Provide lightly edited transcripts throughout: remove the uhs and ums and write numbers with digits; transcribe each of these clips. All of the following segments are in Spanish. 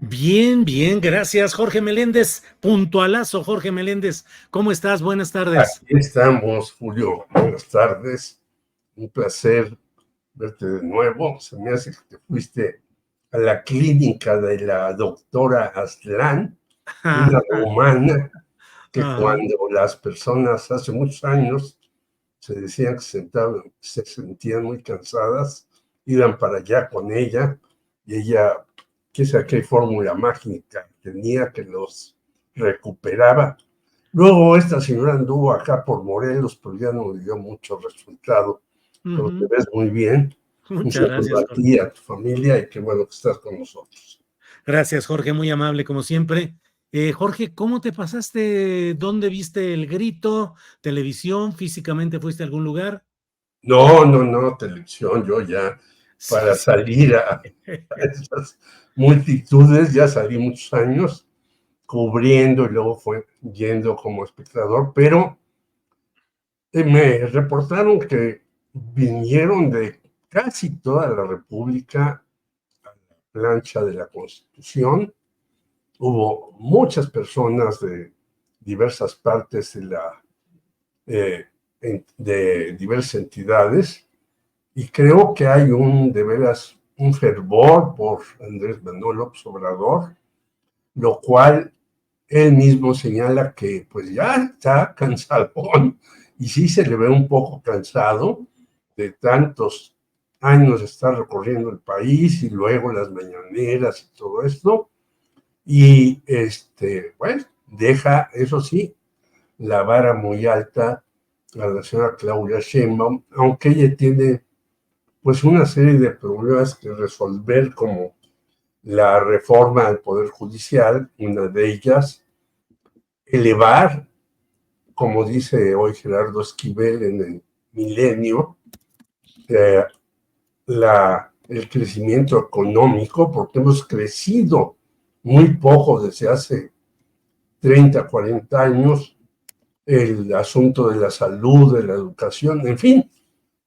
Bien, bien, gracias, Jorge Meléndez. Puntualazo, Jorge Meléndez. ¿Cómo estás? Buenas tardes. Aquí estamos, Julio. Buenas tardes. Un placer verte de nuevo. Se me hace que te fuiste a la clínica de la doctora Aslan, una rumana que Ajá. cuando las personas hace muchos años se decían que se sentían muy cansadas, iban para allá con ella y ella, qué sé qué fórmula mágica tenía que los recuperaba. Luego esta señora anduvo acá por Morelos, pero ya no le dio mucho resultado. Pero te Ujú. ves muy bien. Un Muchas saludo gracias, a Jorge. ti, a tu familia y qué bueno que estás con nosotros. Gracias, Jorge, muy amable como siempre. Jorge, ¿cómo te pasaste? ¿Dónde viste el grito? ¿Televisión? ¿Físicamente fuiste a algún lugar? No, televisión, yo ya Sí, para sí. salir a esas multitudes, ya salí muchos años cubriendo y luego fue yendo como espectador, pero me reportaron que vinieron de casi toda la República a la plancha de la Constitución. Hubo muchas personas de diversas partes eh, de diversas entidades y creo que hay de veras un fervor por Andrés Manuel López Obrador, lo cual él mismo señala que pues ya está cansadón y sí se le ve un poco cansado de tantos años de estar recorriendo el país y luego las mañaneras y todo esto. Y pues deja, eso sí, la vara muy alta a la señora Claudia Sheinbaum, aunque ella tiene pues una serie de problemas que resolver, como la reforma del Poder Judicial, una de ellas, elevar, como dice hoy Gerardo Esquivel en el Milenio, eh, el crecimiento económico, porque hemos crecido muy poco desde hace 30, 40 años, el asunto de la salud, de la educación, en fin,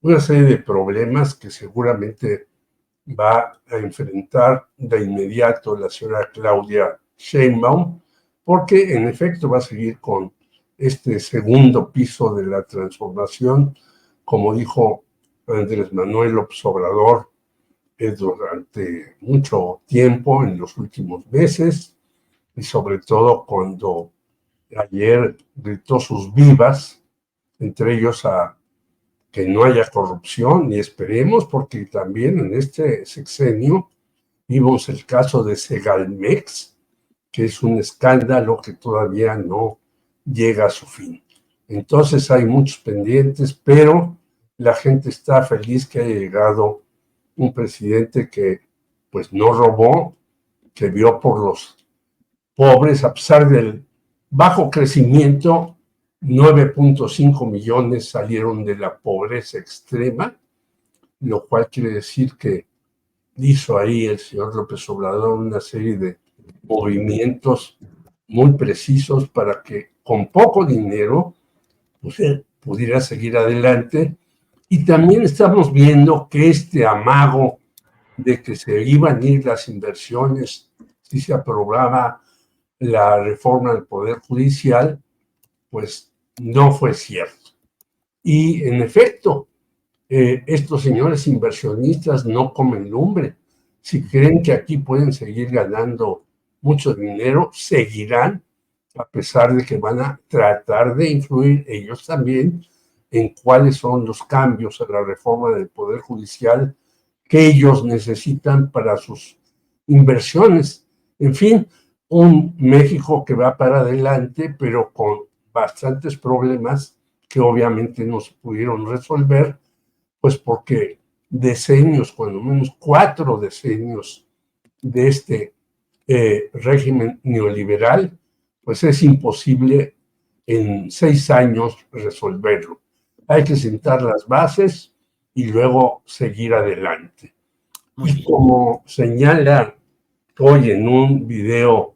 una serie de problemas que seguramente va a enfrentar de inmediato la señora Claudia Sheinbaum, porque en efecto va a seguir con este segundo piso de la transformación, como dijo Andrés Manuel López Obrador durante mucho tiempo en los últimos meses, y sobre todo cuando ayer gritó sus vivas, entre ellos a que no haya corrupción, y esperemos, porque también en este sexenio vimos el caso de Segalmex, que es un escándalo que todavía no llega a su fin. Entonces hay muchos pendientes, pero la gente está feliz que haya llegado un presidente que pues no robó, que vio por los pobres, a pesar del bajo crecimiento. 9.5 millones salieron de la pobreza extrema, lo cual quiere decir que hizo ahí el señor López Obrador una serie de movimientos muy precisos para que con poco dinero pues, él pudiera seguir adelante. Y también estamos viendo que este amago de que se iban a ir las inversiones si se aprobaba la reforma del Poder Judicial, pues no fue cierto. Y en efecto, estos señores inversionistas no comen lumbre. Si creen que aquí pueden seguir ganando mucho dinero, seguirán, a pesar de que van a tratar de influir ellos también en cuáles son los cambios a la reforma del Poder Judicial que ellos necesitan para sus inversiones. En fin, un México que va para adelante, pero con bastantes problemas que obviamente no se pudieron resolver, pues porque decenios, cuando menos 4 decenios de este régimen neoliberal, pues es imposible en 6 años resolverlo. Hay que sentar las bases y luego seguir adelante. Muy Y bien. como señala hoy en un video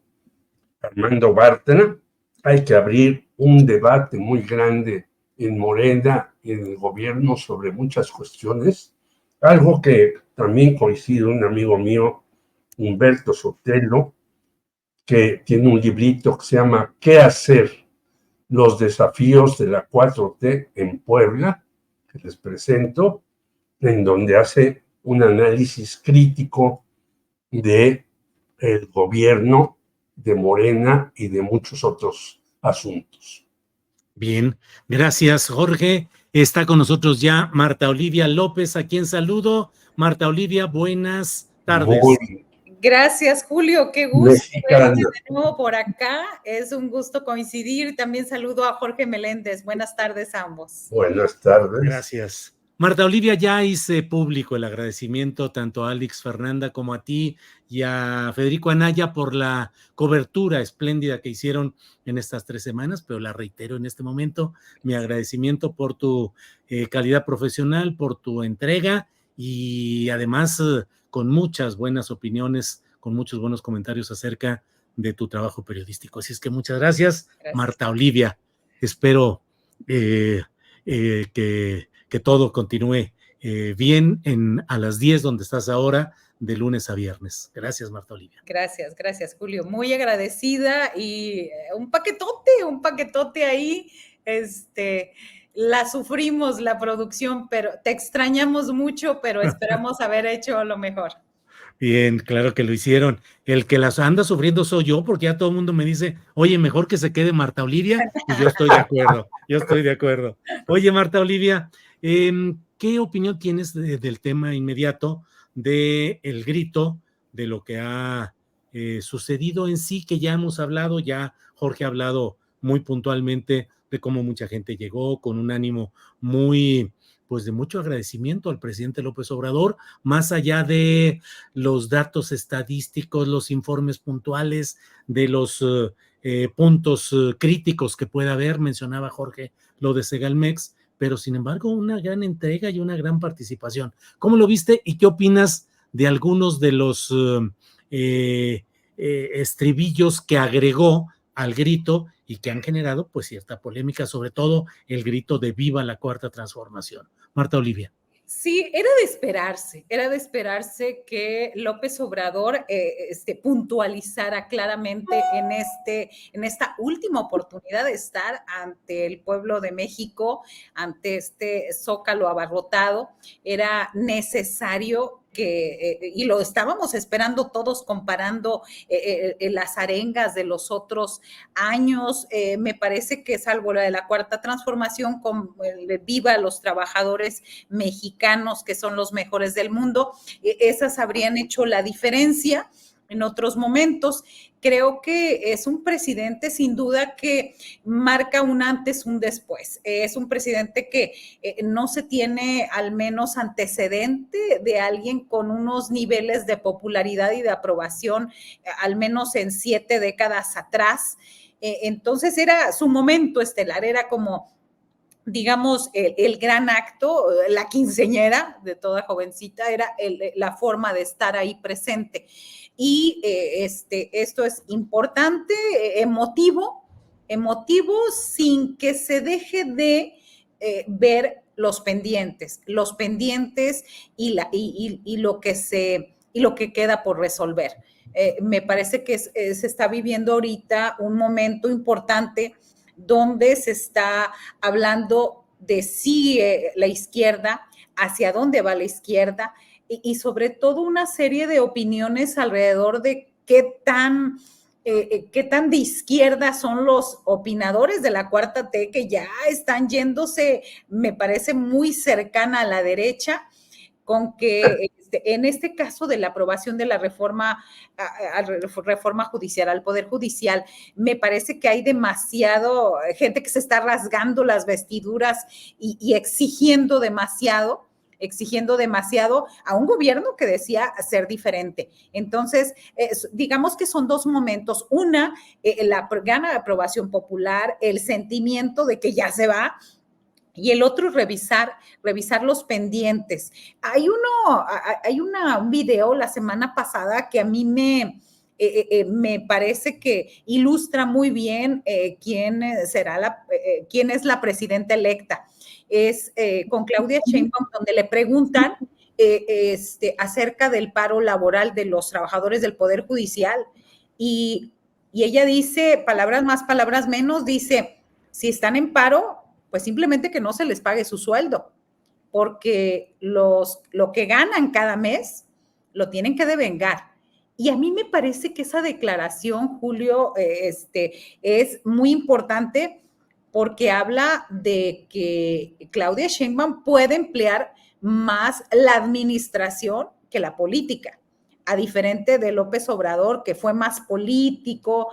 Armando Bártena, hay que abrir un debate muy grande en Morena y en el gobierno sobre muchas cuestiones, algo que también coincide un amigo mío, Humberto Sotelo, que tiene un librito que se llama ¿Qué hacer? Los desafíos de la 4T en Puebla, que les presento, en donde hace un análisis crítico de el gobierno de Morena y de muchos otros asuntos. Bien, gracias, Jorge. Está con nosotros ya Marta Olivia López, a quien saludo. Marta Olivia, buenas tardes. Muy Gracias, Julio. Qué gusto mexicana. verte de nuevo por acá. Es un gusto coincidir. También saludo a Jorge Meléndez. Buenas tardes a ambos. Buenas tardes. Gracias. Marta Olivia, ya hice público el agradecimiento tanto a Alex Fernanda como a ti y a Federico Anaya por la cobertura espléndida que hicieron en estas 3 semanas, pero la reitero en este momento, mi agradecimiento por tu calidad profesional, por tu entrega y además con muchas buenas opiniones, con muchos buenos comentarios acerca de tu trabajo periodístico. Así es que muchas gracias. Marta Olivia. Espero que todo continúe bien a las 10 donde estás ahora, de lunes a viernes. Gracias, Marta Olivia. Gracias, Julio. Muy agradecida y un paquetote ahí. La sufrimos la producción, pero te extrañamos mucho, pero esperamos haber hecho lo mejor. Bien, claro que lo hicieron. El que las anda sufriendo soy yo, porque ya todo el mundo me dice, oye, mejor que se quede Marta Olivia, y yo estoy de acuerdo, Oye, Marta Olivia, ¿qué opinión tienes del tema inmediato de El Grito, de lo que ha sucedido en sí, que ya hemos hablado, ya Jorge ha hablado muy puntualmente de cómo mucha gente llegó con un ánimo muy, pues de mucho agradecimiento al presidente López Obrador, más allá de los datos estadísticos, los informes puntuales, de los puntos críticos que pueda haber, mencionaba Jorge lo de Segalmex, pero sin embargo una gran entrega y una gran participación. ¿Cómo lo viste y qué opinas de algunos de los estribillos que agregó al grito y que han generado pues cierta polémica, sobre todo el grito de viva la cuarta transformación? Marta Olivia. Sí, era de esperarse que López Obrador puntualizara claramente en esta última oportunidad de estar ante el pueblo de México, ante este zócalo abarrotado. Era necesario y lo estábamos esperando todos comparando las arengas de los otros años. Me parece que salvo la de la cuarta transformación, con viva los trabajadores mexicanos que son los mejores del mundo, esas habrían hecho la diferencia en otros momentos. Creo que es un presidente sin duda que marca un antes, un después. Es un presidente que no se tiene al menos antecedente de alguien con unos niveles de popularidad y de aprobación, al menos en 7 décadas atrás. Entonces era su momento estelar, era como digamos, el gran acto, la quinceañera de toda jovencita, era la forma de estar ahí presente. Y esto es importante, emotivo sin que se deje de ver los pendientes y lo que queda por resolver. Me parece que se está viviendo ahorita un momento importante donde se está hablando de sí la izquierda, hacia dónde va la izquierda y sobre todo una serie de opiniones alrededor de qué tan de izquierda son los opinadores de la cuarta T, que ya están yéndose, me parece muy cercana a la derecha, con que en este caso de la aprobación de la reforma judicial, al Poder Judicial, me parece que hay demasiado gente que se está rasgando las vestiduras y exigiendo demasiado a un gobierno que decía ser diferente. Entonces, digamos que son dos momentos. Una, la gran aprobación popular, el sentimiento de que ya se va, y el otro, revisar los pendientes. Hay un video la semana pasada que a mí me parece que ilustra muy bien quién es la presidenta electa. Es con Claudia Sheinbaum, donde le preguntan acerca del paro laboral de los trabajadores del Poder Judicial, y Y ella dice, palabras más, palabras menos, dice, si están en paro, pues simplemente que no se les pague su sueldo, porque lo que ganan cada mes lo tienen que devengar. Y a mí me parece que esa declaración, Julio, es muy importante porque habla de que Claudia Sheinbaum puede emplear más la administración que la política, a diferente de López Obrador, que fue más político,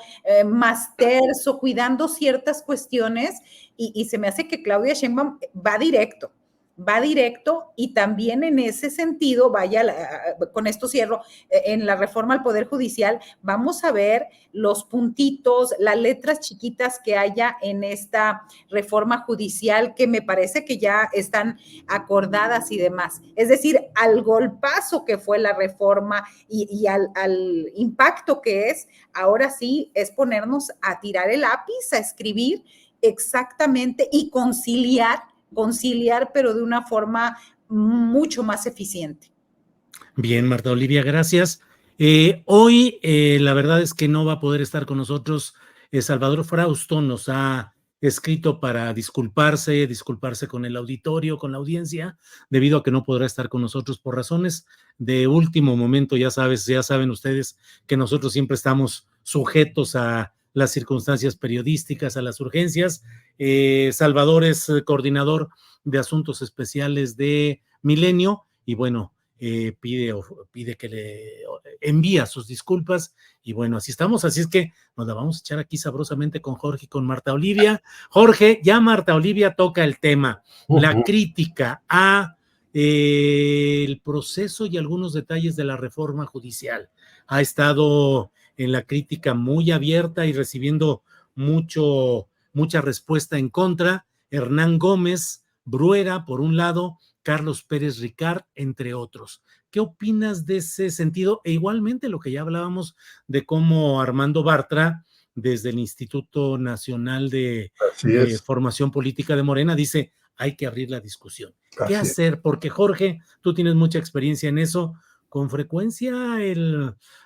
más terso, cuidando ciertas cuestiones, y se me hace que Claudia Sheinbaum va directo y también en ese sentido, con esto cierro, en la reforma al Poder Judicial, vamos a ver los puntitos, las letras chiquitas que haya en esta reforma judicial que me parece que ya están acordadas y demás. Es decir, al golpazo que fue la reforma y al impacto que es, ahora sí es ponernos a tirar el lápiz, a escribir exactamente y conciliar, pero de una forma mucho más eficiente. Bien, Marta Olivia, gracias. Hoy la verdad es que no va a poder estar con nosotros. Salvador Frausto nos ha escrito para disculparse con el auditorio, con la audiencia, debido a que no podrá estar con nosotros por razones de último momento. Ya saben ustedes que nosotros siempre estamos sujetos a las circunstancias periodísticas, a las urgencias. Salvador es coordinador de asuntos especiales de Milenio y bueno, pide que le envía sus disculpas y bueno, así estamos, así es que nos la vamos a echar aquí sabrosamente con Jorge y con Marta Olivia. Jorge, ya Marta Olivia toca el tema, la crítica a el proceso y algunos detalles de la reforma judicial. Ha estado en la crítica muy abierta y recibiendo mucha respuesta en contra. Hernán Gómez, Bruera, por un lado, Carlos Pérez Ricard, entre otros. ¿Qué opinas de ese sentido? E igualmente lo que ya hablábamos de cómo Armando Bartra, desde el Instituto Nacional de Formación Política de Morena, dice, hay que abrir la discusión. ¿Qué hacer? Porque Jorge, tú tienes mucha experiencia en eso. Con frecuencia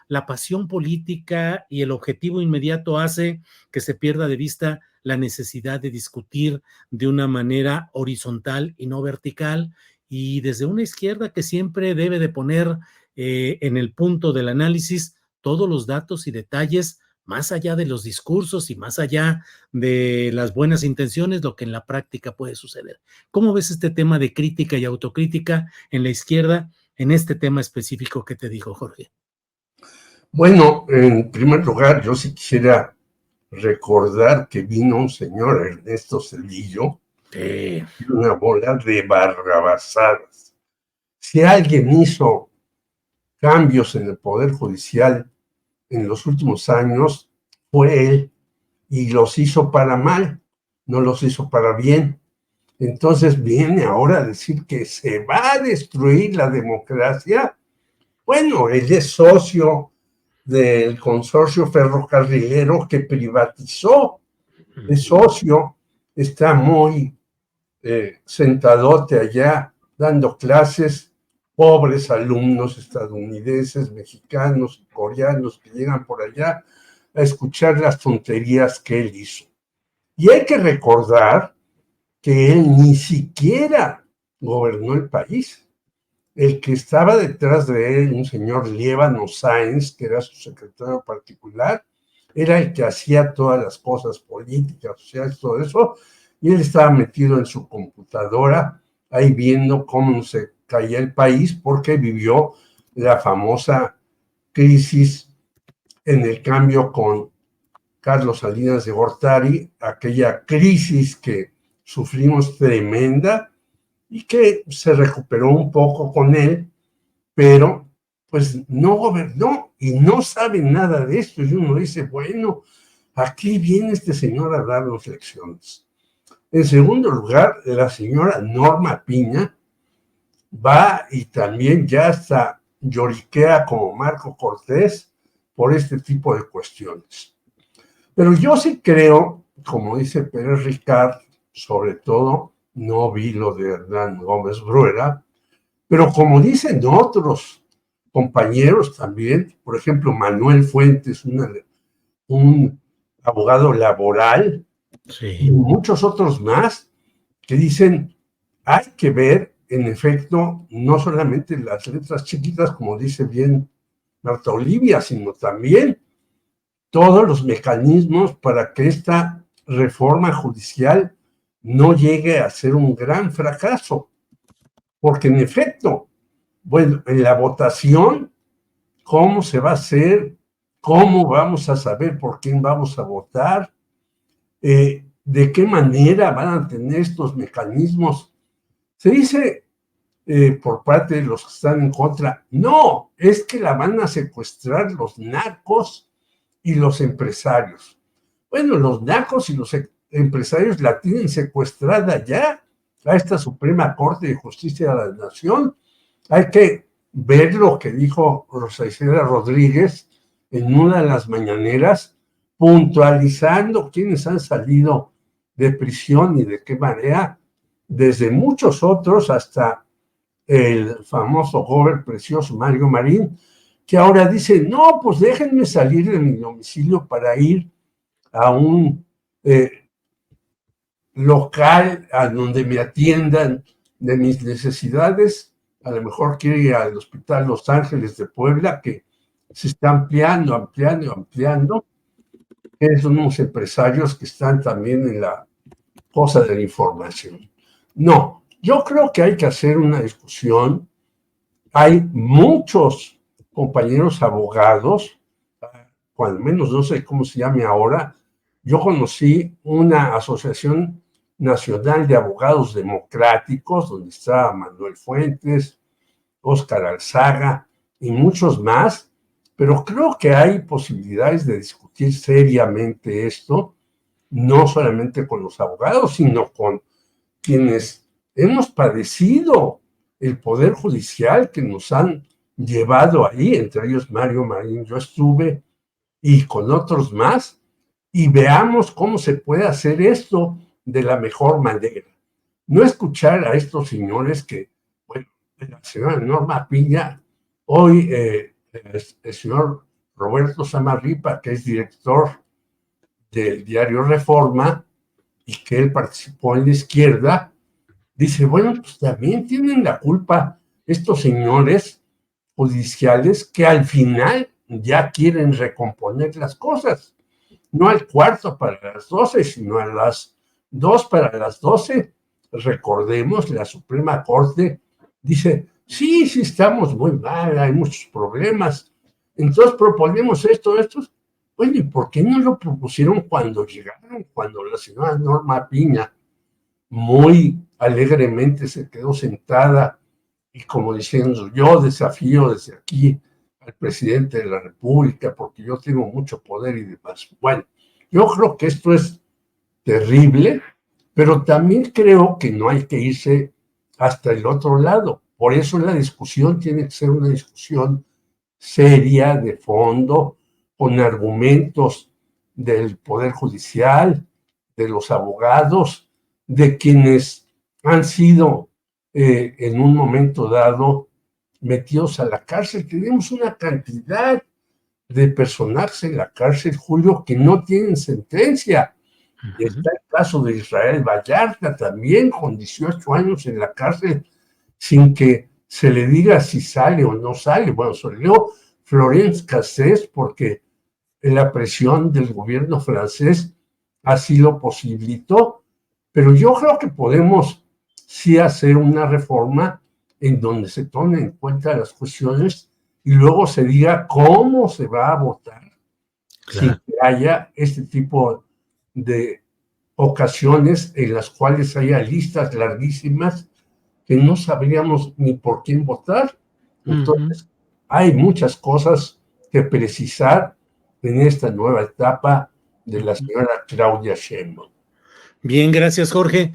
la pasión política y el objetivo inmediato hace que se pierda de vista la necesidad de discutir de una manera horizontal y no vertical, y desde una izquierda que siempre debe de poner en el punto del análisis todos los datos y detalles, más allá de los discursos y más allá de las buenas intenciones, lo que en la práctica puede suceder. ¿Cómo ves este tema de crítica y autocrítica en la izquierda, en este tema específico que te digo, Jorge? Bueno, en primer lugar, yo sí quisiera recordar que vino un señor, Ernesto Zedillo, y una bola de barrabasadas. Si alguien hizo cambios en el Poder Judicial en los últimos años, fue él, y los hizo para mal, no los hizo para bien. Entonces viene ahora a decir que se va a destruir la democracia. Bueno, él es socio del consorcio ferrocarrilero que privatizó, es socio, está muy sentadote allá dando clases, pobres alumnos estadounidenses, mexicanos, coreanos que llegan por allá a escuchar las tonterías que él hizo. Y hay que recordar que él ni siquiera gobernó el país. El que estaba detrás de él, un señor Liévano Sáenz, que era su secretario particular, era el que hacía todas las cosas políticas, sociales, todo eso, y él estaba metido en su computadora, ahí viendo cómo se caía el país, porque vivió la famosa crisis en el cambio con Carlos Salinas de Gortari, aquella crisis que sufrimos tremenda, y que se recuperó un poco con él, pero pues no gobernó y no sabe nada de esto. Y uno dice, bueno, aquí viene este señor a darnos lecciones. En segundo lugar, la señora Norma Piña va y también ya hasta lloriquea como Marco Cortés por este tipo de cuestiones. Pero yo sí creo, como dice Pérez Ricard, sobre todo, no vi lo de Hernán Gómez Bruera, pero como dicen otros compañeros también, por ejemplo, Manuel Fuentes, una un abogado laboral, y Sí. muchos otros más que dicen, hay que ver, en efecto, no solamente las letras chiquitas, como dice bien Marta Olivia, sino también todos los mecanismos para que esta reforma judicial no llegue a ser un gran fracaso. Porque en efecto, bueno, en la votación, ¿cómo se va a hacer? ¿Cómo vamos a saber por quién vamos a votar? ¿De qué manera van a tener estos mecanismos? Se dice por parte de los que están en contra, no, es que la van a secuestrar los narcos y los empresarios. Bueno, los narcos y los empresarios la tienen secuestrada ya a esta Suprema Corte de Justicia de la Nación. Hay que ver lo que dijo Rosa Isela Rodríguez en una de las mañaneras, puntualizando quiénes han salido de prisión y de qué manera, desde muchos otros hasta el famoso joven precioso Mario Marín, que ahora dice, no, pues déjenme salir de mi domicilio para ir a un local a donde me atiendan de mis necesidades. A lo mejor quiere ir al Hospital Los Ángeles de Puebla, que se está ampliando. Son unos empresarios que están también en la cosa de la información. No, yo creo que hay que hacer una discusión. Hay muchos compañeros abogados, cuando menos no sé cómo se llame ahora. Yo conocí una asociación nacional de abogados democráticos, donde está Manuel Fuentes, Óscar Alzaga y muchos más, pero creo que hay posibilidades de discutir seriamente esto, no solamente con los abogados, sino con quienes hemos padecido el Poder Judicial, que nos han llevado ahí, entre ellos Mario Marín, yo estuve, y con otros más, y veamos cómo se puede hacer esto de la mejor manera. No escuchar a estos señores que, bueno, la señora Norma Piña, hoy el señor Roberto Samarripa, que es director del diario Reforma, y que él participó en la izquierda, dice, bueno, pues también tienen la culpa estos señores judiciales que al final ya quieren recomponer las cosas. No al cuarto para las 12, sino a las 2 para las 12. Recordemos, la Suprema Corte dice, sí, estamos muy mal, hay muchos problemas. Entonces proponemos esto. Bueno, ¿y por qué no lo propusieron cuando llegaron? Cuando la señora Norma Piña muy alegremente se quedó sentada y como diciendo, yo desafío desde aquí al presidente de la República porque yo tengo mucho poder y demás. Bueno, yo creo que esto es terrible, pero también creo que no hay que irse hasta el otro lado. Por eso la discusión tiene que ser una discusión seria, de fondo, con argumentos del Poder Judicial, de los abogados, de quienes han sido en un momento dado metidos a la cárcel. Tenemos una cantidad de personajes en la cárcel, Julio, que no tienen sentencia. Está el caso de Israel Vallarta también, con 18 años en la cárcel, sin que se le diga si sale o no sale. Bueno, salió Florence Cassés porque la presión del gobierno francés así lo posibilitó, pero yo creo que podemos sí hacer una reforma en donde se tomen en cuenta las cuestiones y luego se diga cómo se va a votar, claro, sin que haya este tipo de ocasiones en las cuales haya listas larguísimas que no sabríamos ni por quién votar. Entonces, hay muchas cosas que precisar en esta nueva etapa de la señora Claudia Sheinbaum. Bien, gracias, Jorge.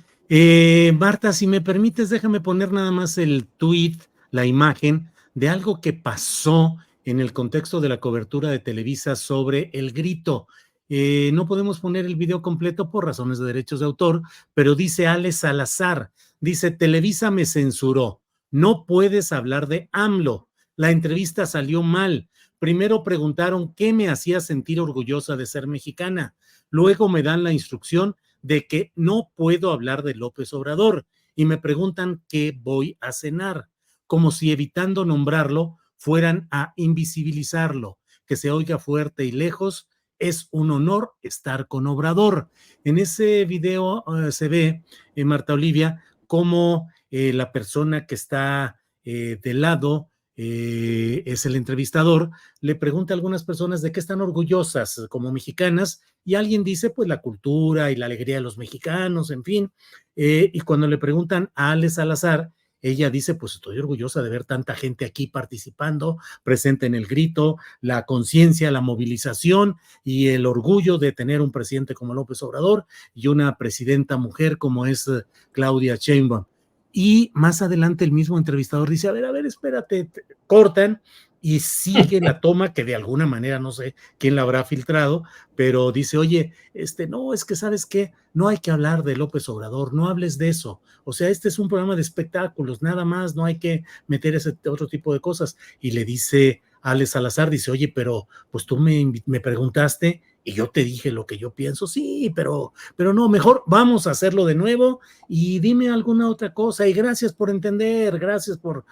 Marta, si me permites, déjame poner nada más el tweet, la imagen de algo que pasó en el contexto de la cobertura de Televisa sobre El Grito. No podemos poner el video completo por razones de derechos de autor, pero dice Ale Salazar, dice, Televisa me censuró, no puedes hablar de AMLO, la entrevista salió mal, Primero preguntaron qué me hacía sentir orgullosa de ser mexicana. Luego me dan la instrucción de que no puedo hablar de López Obrador y me preguntan qué voy a cenar, como si evitando nombrarlo fueran a invisibilizarlo, que se oiga fuerte y lejos. Es un honor estar con Obrador. En ese video se ve, Marta Olivia, cómo la persona que está de lado, es el entrevistador, le pregunta a algunas personas de qué están orgullosas como mexicanas y alguien dice pues la cultura y la alegría de los mexicanos, en fin, y cuando le preguntan a Ale Salazar, ella dice, pues estoy orgullosa de ver tanta gente aquí participando, presente en el grito, la conciencia, la movilización y el orgullo de tener un presidente como López Obrador y una presidenta mujer como es Claudia Sheinbaum. Y más adelante el mismo entrevistador dice, a ver, espérate, cortan y sigue la toma que de alguna manera, no sé quién la habrá filtrado, pero dice, oye, no, es que ¿sabes qué? No hay que hablar de López Obrador, no hables de eso. O sea, este es un programa de espectáculos, nada más, no hay que meter ese otro tipo de cosas. Y le dice Ale Salazar, dice, oye, pero pues tú me preguntaste y yo te dije lo que yo pienso, sí, pero no, mejor vamos a hacerlo de nuevo y dime alguna otra cosa y gracias por entender, gracias por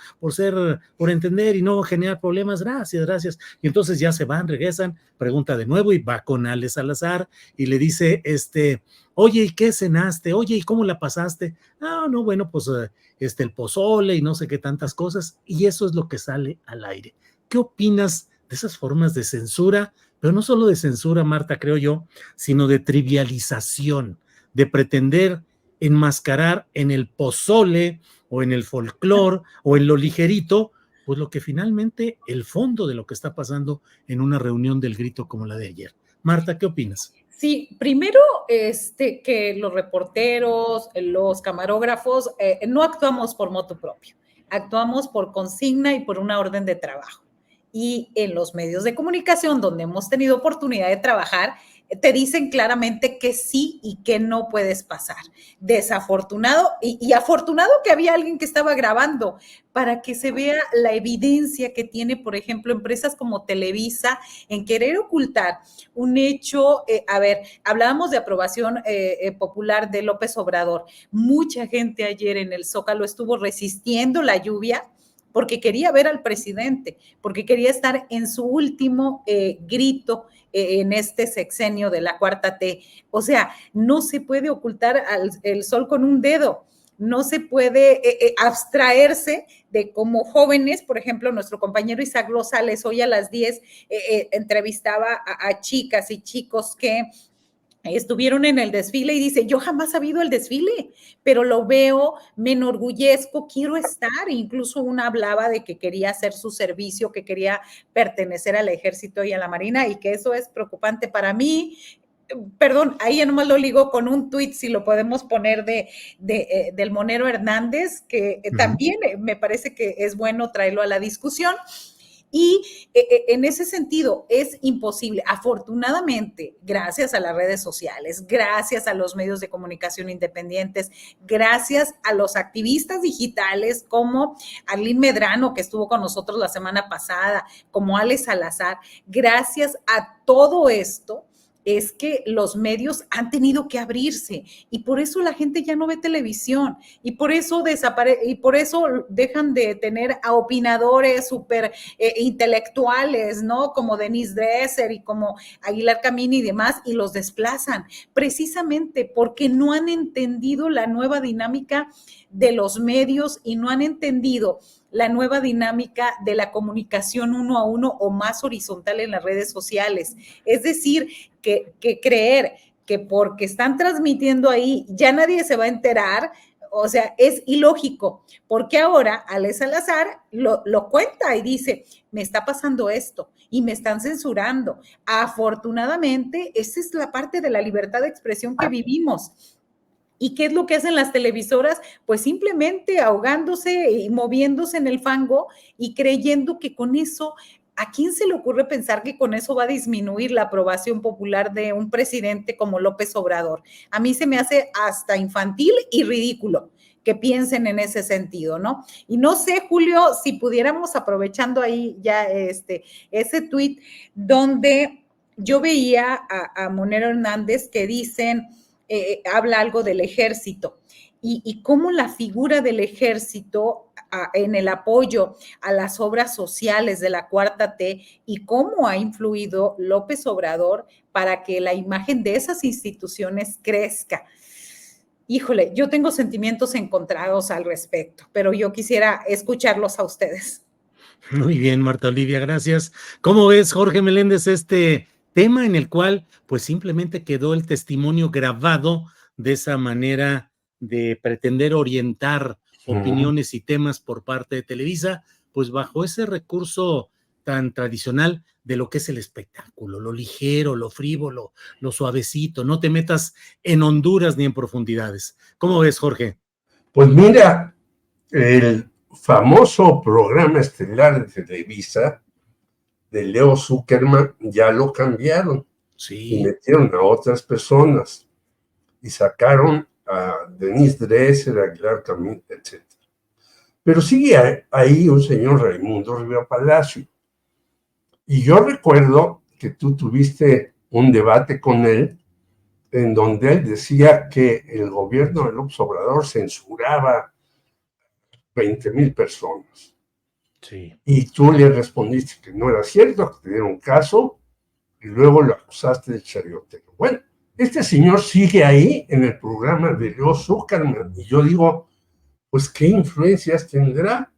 entender y no generar problemas, gracias. Y entonces ya se van, regresan, pregunta de nuevo y va con Ale Salazar y le dice, oye, ¿y qué cenaste? Oye, ¿y cómo la pasaste? Ah, no, bueno, pues el pozole y no sé qué tantas cosas y eso es lo que sale al aire. ¿Qué opinas de esas formas de censura? Pero no solo de censura, Marta, creo yo, sino de trivialización, de pretender enmascarar en el pozole o en el folclor o en lo ligerito, pues lo que finalmente el fondo de lo que está pasando en una reunión del grito como la de ayer. Marta, ¿qué opinas? Sí, primero, que los reporteros, los camarógrafos, no actuamos por motu propio, actuamos por consigna y por una orden de trabajo. Y en los medios de comunicación donde hemos tenido oportunidad de trabajar, te dicen claramente que sí y que no puedes pasar. Desafortunado y afortunado que había alguien que estaba grabando para que se vea la evidencia que tiene, por ejemplo, empresas como Televisa en querer ocultar un hecho. Hablábamos de aprobación popular de López Obrador. Mucha gente ayer en el Zócalo estuvo resistiendo la lluvia porque quería ver al presidente, porque quería estar en su último grito en este sexenio de la cuarta T. O sea, no se puede ocultar el sol con un dedo, no se puede abstraerse de como jóvenes, por ejemplo, nuestro compañero Isaac Rosales hoy a las 10 entrevistaba a chicas y chicos que estuvieron en el desfile y dice, yo jamás he visto el desfile, pero lo veo, me enorgullezco, quiero estar. Incluso una hablaba de que quería hacer su servicio, que quería pertenecer al ejército y a la marina y que eso es preocupante para mí. Perdón, ahí ya nomás lo ligo con un tuit, si lo podemos poner del Monero Hernández, que también me parece que es bueno traerlo a la discusión. Y en ese sentido es imposible. Afortunadamente, gracias a las redes sociales, gracias a los medios de comunicación independientes, gracias a los activistas digitales como Arlene Medrano, que estuvo con nosotros la semana pasada, como Ale Salazar, gracias a todo esto, es que los medios han tenido que abrirse y por eso la gente ya no ve televisión y por eso dejan de tener a opinadores súper intelectuales, ¿no? Como Denise Dresser y como Aguilar Camín y demás, y los desplazan precisamente porque no han entendido la nueva dinámica de los medios y no han entendido la nueva dinámica de la comunicación uno a uno o más horizontal en las redes sociales. Es decir, que creer que porque están transmitiendo ahí ya nadie se va a enterar, o sea, es ilógico, porque ahora Ale Salazar lo cuenta y dice, me está pasando esto y me están censurando. Afortunadamente, esa es la parte de la libertad de expresión que vivimos. ¿Y qué es lo que hacen las televisoras? Pues simplemente ahogándose y moviéndose en el fango y creyendo que con eso, ¿a quién se le ocurre pensar que con eso va a disminuir la aprobación popular de un presidente como López Obrador? A mí se me hace hasta infantil y ridículo que piensen en ese sentido, ¿no? Y no sé, Julio, si pudiéramos, aprovechando ahí ya ese tuit donde yo veía a Monero Hernández que dicen, habla algo del ejército y cómo la figura del ejército en el apoyo a las obras sociales de la Cuarta T y cómo ha influido López Obrador para que la imagen de esas instituciones crezca. Híjole, yo tengo sentimientos encontrados al respecto, pero yo quisiera escucharlos a ustedes. Muy bien, Marta Olivia, gracias. ¿Cómo ves, Jorge Meléndez, este tema en el cual pues simplemente quedó el testimonio grabado de esa manera de pretender orientar opiniones y temas por parte de Televisa, pues bajo ese recurso tan tradicional de lo que es el espectáculo, lo ligero, lo frívolo, lo suavecito, no te metas en honduras ni en profundidades? ¿Cómo ves, Jorge? Pues mira, el famoso programa estelar de Televisa de Leo Zuckerman ya lo cambiaron y metieron a otras personas y sacaron a Denise Dresser, a Aguilar Camín, etc. Pero sigue ahí un señor Raimundo Rivera Palacio. Y yo recuerdo que tú tuviste un debate con él en donde él decía que el gobierno de López Obrador censuraba 20,000 personas. Sí. Y tú le respondiste que no era cierto, que te dieron caso, y luego lo acusaste de chariotero. Bueno, este señor sigue ahí en el programa de Leo Zuckerman, y yo digo, pues, ¿qué influencias tendrá?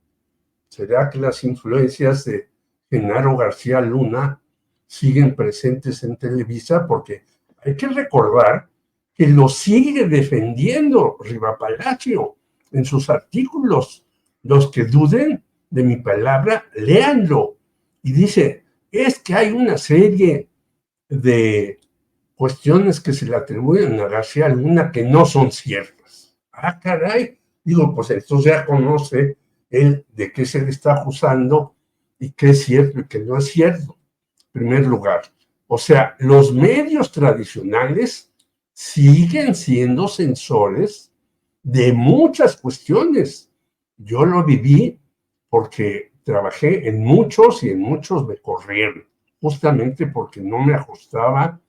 ¿Será que las influencias de Genaro García Luna siguen presentes en Televisa? Porque hay que recordar que lo sigue defendiendo Riva Palacio en sus artículos. Los que duden de mi palabra, léanlo. Y dice, es que hay una serie de cuestiones que se le atribuyen a García Luna que no son ciertas. Ah, caray. Digo, pues entonces ya conoce él de qué se le está acusando y qué es cierto y qué no es cierto. En primer lugar. O sea, los medios tradicionales siguen siendo censores de muchas cuestiones. Yo lo viví porque trabajé en muchos y en muchos me corrieron, justamente porque no me ajustaba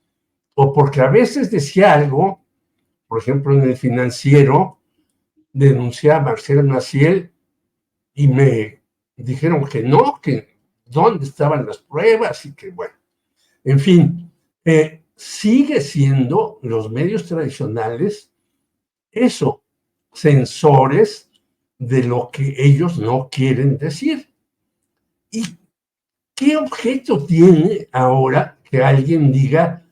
o porque a veces decía algo, por ejemplo, en El Financiero, denuncié a Marcel Maciel y me dijeron que no, que dónde estaban las pruebas y que bueno, en fin, sigue siendo los medios tradicionales eso, censores de lo que ellos no quieren decir. ¿Y qué objeto tiene ahora que alguien diga,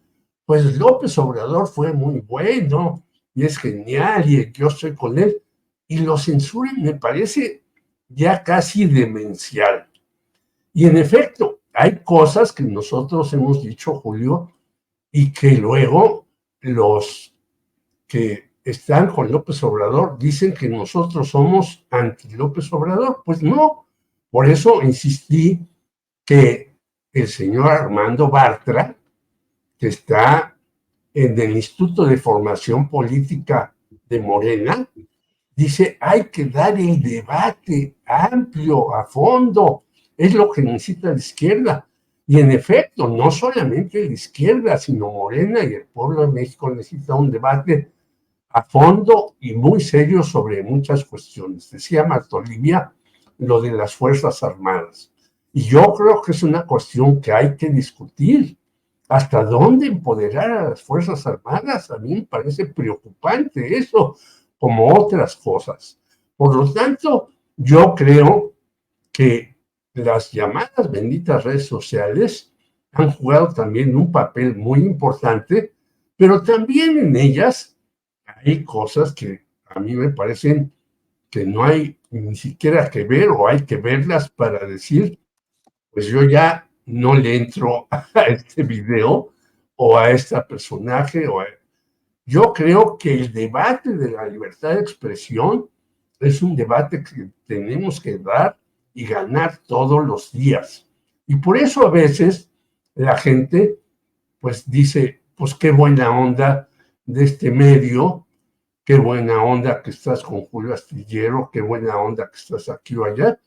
pues López Obrador fue muy bueno y es genial y yo estoy con él? Y lo censuren, me parece ya casi demencial. Y en efecto, hay cosas que nosotros hemos dicho, Julio, y que luego los que están con López Obrador dicen que nosotros somos anti López Obrador. Pues no, por eso insistí que el señor Armando Bartra, que está en el Instituto de Formación Política de Morena, dice, hay que dar el debate amplio, a fondo, es lo que necesita la izquierda. Y en efecto, no solamente la izquierda, sino Morena y el pueblo de México necesita un debate a fondo y muy serio sobre muchas cuestiones. Decía Marta Olivia lo de las Fuerzas Armadas. Y yo creo que es una cuestión que hay que discutir. ¿Hasta dónde empoderar a las Fuerzas Armadas? A mí me parece preocupante eso, como otras cosas. Por lo tanto, yo creo que las llamadas benditas redes sociales han jugado también un papel muy importante, pero también en ellas hay cosas que a mí me parecen que no hay ni siquiera que ver o hay que verlas para decir, pues yo ya no le entro a este video o a este personaje. Yo creo que el debate de la libertad de expresión es un debate que tenemos que dar y ganar todos los días. Y por eso a veces la gente pues dice, pues qué buena onda de este medio, qué buena onda que estás con Julio Astillero, qué buena onda que estás aquí o allá,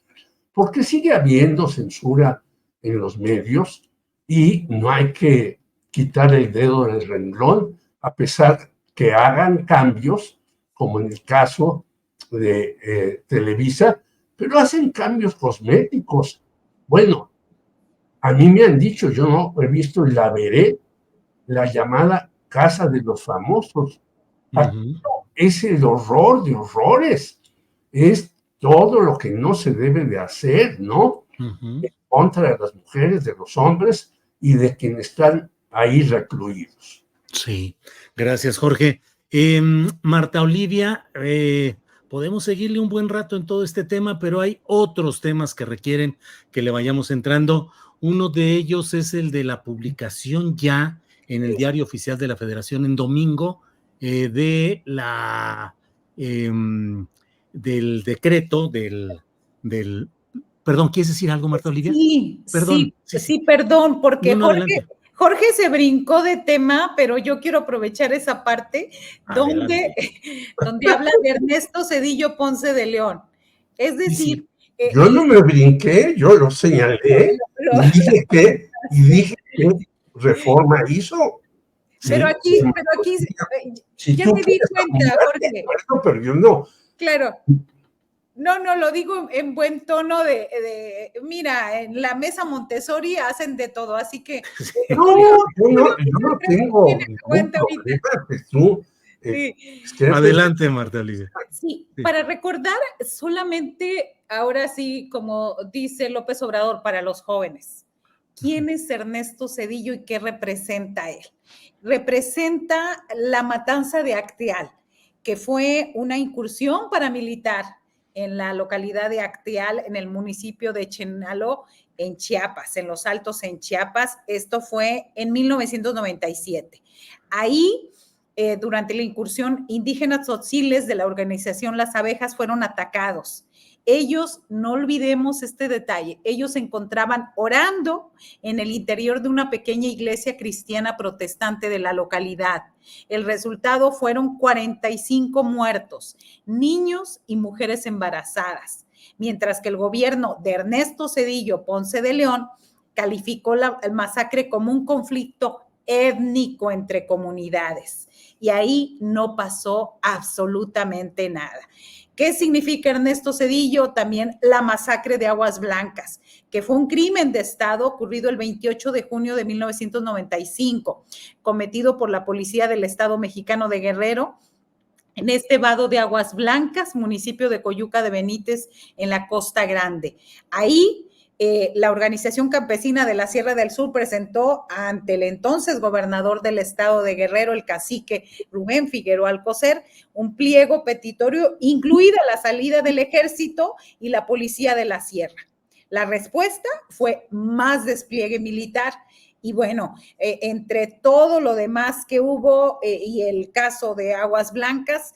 porque sigue habiendo censura en los medios y no hay que quitar el dedo del renglón, a pesar que hagan cambios, como en el caso de Televisa, pero hacen cambios cosméticos. Bueno, a mí me han dicho, yo no he visto y la veré, la llamada Casa de los Famosos. Es el horror de horrores, es todo lo que no se debe de hacer, ¿no? En contra de las mujeres, de los hombres y de quienes están ahí recluidos. Sí, gracias, Jorge. Marta Olivia, podemos seguirle un buen rato en todo este tema, pero hay otros temas que requieren que le vayamos entrando. Uno de ellos es el de la publicación ya en el Diario Oficial de la Federación en domingo de del decreto del perdón, ¿quieres decir algo, Marta Olivia? Sí, Perdón, sí, perdón, porque no, adelante. Jorge se brincó de tema, pero yo quiero aprovechar esa parte donde habla de Ernesto Zedillo Ponce de León. Es decir, yo no me brinqué, yo lo señalé y dije que Reforma hizo. Pero aquí si ya tú me di cuenta, Jorge. Pero yo no. Claro. No, lo digo en buen tono de mira, en la mesa Montessori hacen de todo, así que... No, yo no tengo ningún problema, pues tú... Adelante, Marta Olivia. Sí, para recordar solamente, ahora sí, como dice López Obrador, para los jóvenes, ¿quién es Ernesto Zedillo y qué representa él? Representa la matanza de Acteal, que fue una incursión paramilitar en la localidad de Acteal, en el municipio de Chenaló, en Chiapas, en los Altos en Chiapas. Esto fue en 1997. Ahí, durante la incursión, indígenas tzotziles de la organización Las Abejas fueron atacados. Ellos, no olvidemos este detalle, ellos se encontraban orando en el interior de una pequeña iglesia cristiana protestante de la localidad. El resultado fueron 45 muertos, niños y mujeres embarazadas, mientras que el gobierno de Ernesto Zedillo Ponce de León calificó el masacre como un conflicto étnico entre comunidades. Y ahí no pasó absolutamente nada. ¿Qué significa Ernesto Zedillo? También la masacre de Aguas Blancas, que fue un crimen de Estado ocurrido el 28 de junio de 1995, cometido por la Policía del Estado Mexicano de Guerrero, en este vado de Aguas Blancas, municipio de Coyuca de Benítez, en la Costa Grande. Ahí, la organización campesina de la Sierra del Sur presentó ante el entonces gobernador del estado de Guerrero, el cacique Rubén Figueroa Alcocer, un pliego petitorio, incluida la salida del ejército y la policía de la sierra. La respuesta fue más despliegue militar. Y bueno, entre todo lo demás que hubo y el caso de Aguas Blancas,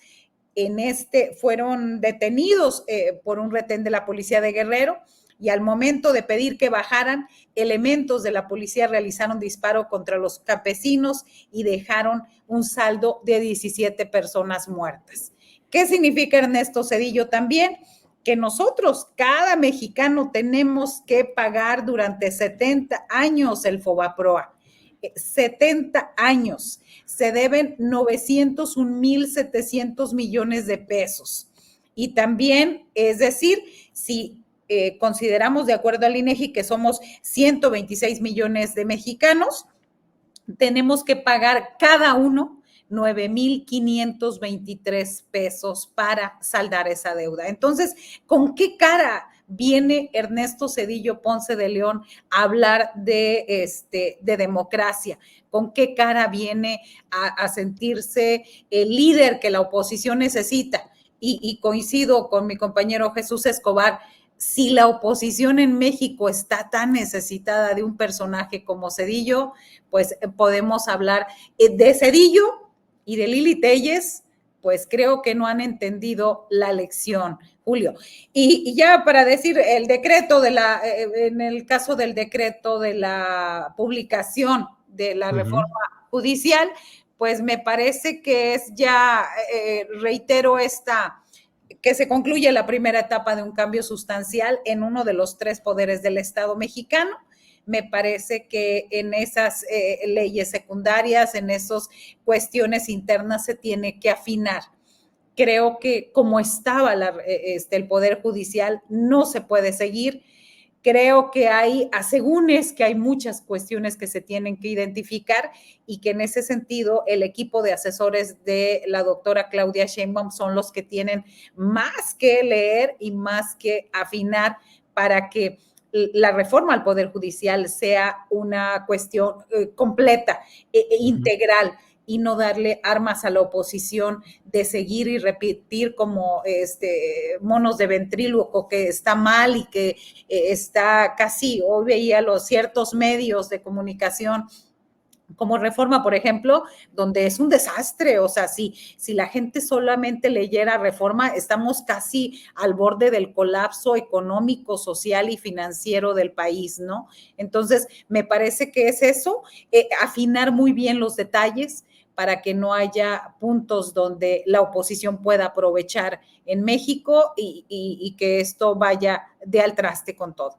fueron detenidos por un retén de la policía de Guerrero, y al momento de pedir que bajaran, elementos de la policía realizaron disparo contra los campesinos y dejaron un saldo de 17 personas muertas. ¿Qué significa Ernesto Zedillo también? Que nosotros, cada mexicano, tenemos que pagar durante 70 años el FOBAPROA. 70 años. Se deben 901,700 millones de pesos. Y también, es decir, si consideramos, de acuerdo al INEGI, que somos 126 millones de mexicanos, tenemos que pagar cada uno 9,523 pesos para saldar esa deuda. Entonces, ¿con qué cara viene Ernesto Zedillo Ponce de León a hablar de democracia? ¿Con qué cara viene a sentirse el líder que la oposición necesita? Y coincido con mi compañero Jesús Escobar. Si la oposición en México está tan necesitada de un personaje como Zedillo, pues podemos hablar de Zedillo y de Lili Téllez, pues creo que no han entendido la lección, Julio. Y ya para decir el decreto en el caso del decreto de la publicación de la reforma judicial, pues me parece que es ya, reitero que se concluye la primera etapa de un cambio sustancial en uno de los 3 poderes del Estado mexicano. Me parece que en esas leyes secundarias, en esas cuestiones internas se tiene que afinar. Creo que como estaba el Poder Judicial no se puede seguir. Creo que hay asegúnes, que hay muchas cuestiones que se tienen que identificar y que en ese sentido el equipo de asesores de la doctora Claudia Sheinbaum son los que tienen más que leer y más que afinar para que la reforma al Poder Judicial sea una cuestión completa, integral, y no darle armas a la oposición de seguir y repetir como monos de ventríloco que está mal y que está casi, hoy veía los ciertos medios de comunicación como Reforma, por ejemplo, donde es un desastre. O sea, si la gente solamente leyera Reforma, estamos casi al borde del colapso económico, social y financiero del país, ¿no? Entonces, me parece que es eso, afinar muy bien los detalles para que no haya puntos donde la oposición pueda aprovechar en México y que esto vaya de al traste con todo.